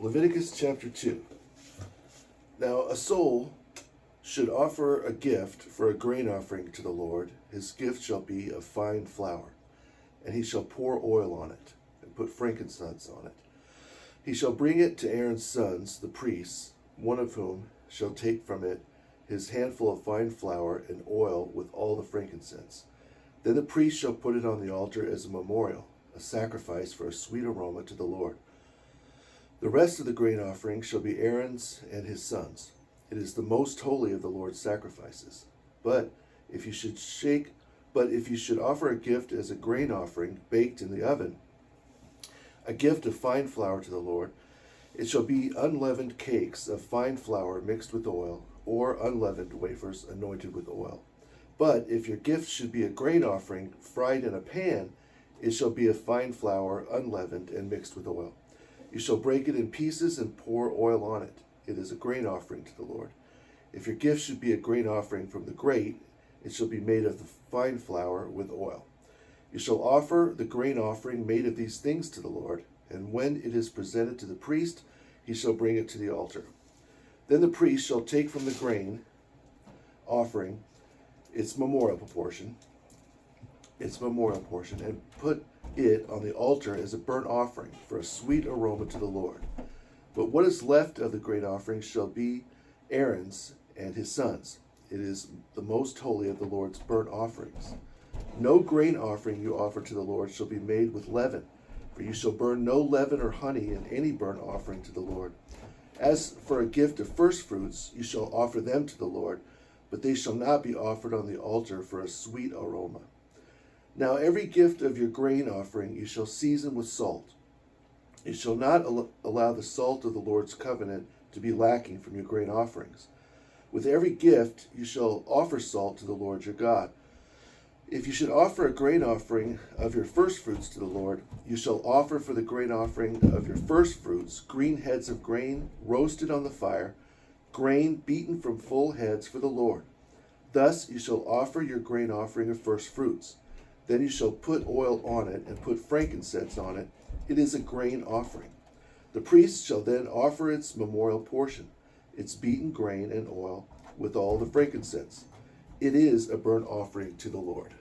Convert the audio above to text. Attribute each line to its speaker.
Speaker 1: Leviticus chapter 2. Now a soul should offer a gift for a grain offering to the Lord. His gift shall be of fine flour, and he shall pour oil on it, and put frankincense on it. He shall bring it to Aaron's sons, the priests, one of whom shall take from it his handful of fine flour and oil with all the frankincense. Then the priest shall put it on the altar as a memorial, a sacrifice for a sweet aroma to the Lord. The rest of the grain offering shall be Aaron's and his sons. It is the most holy of the Lord's sacrifices. But if you should offer a gift as a grain offering baked in the oven, a gift of fine flour to the Lord, it shall be unleavened cakes of fine flour mixed with oil, or unleavened wafers anointed with oil. But if your gift should be a grain offering fried in a pan, it shall be of fine flour, unleavened, and mixed with oil. You shall break it in pieces and pour oil on it. It is a grain offering to the Lord. If your gift should be a grain offering from the grate, it shall be made of the fine flour with oil. You shall offer the grain offering made of these things to the Lord, and when it is presented to the priest, he shall bring it to the altar. Then the priest shall take from the grain offering its memorial portion, and put it on the altar as a burnt offering for a sweet aroma to the Lord. But what is left of the grain offering shall be Aaron's and his sons. It is the most holy of the Lord's burnt offerings. No grain offering you offer to the Lord shall be made with leaven, for you shall burn no leaven or honey in any burnt offering to the Lord. As for a gift of first fruits, you shall offer them to the Lord, but they shall not be offered on the altar for a sweet aroma. Now every gift of your grain offering you shall season with salt. You shall not allow the salt of the Lord's covenant to be lacking from your grain offerings. With every gift you shall offer salt to the Lord your God. If you should offer a grain offering of your first fruits to the Lord, you shall offer for the grain offering of your first fruits green heads of grain roasted on the fire, grain beaten from full heads for the Lord. Thus you shall offer your grain offering of first fruits. Then you shall put oil on it and put frankincense on it. It is a grain offering. The priest shall then offer its memorial portion, its beaten grain and oil, with all the frankincense. It is a burnt offering to the Lord.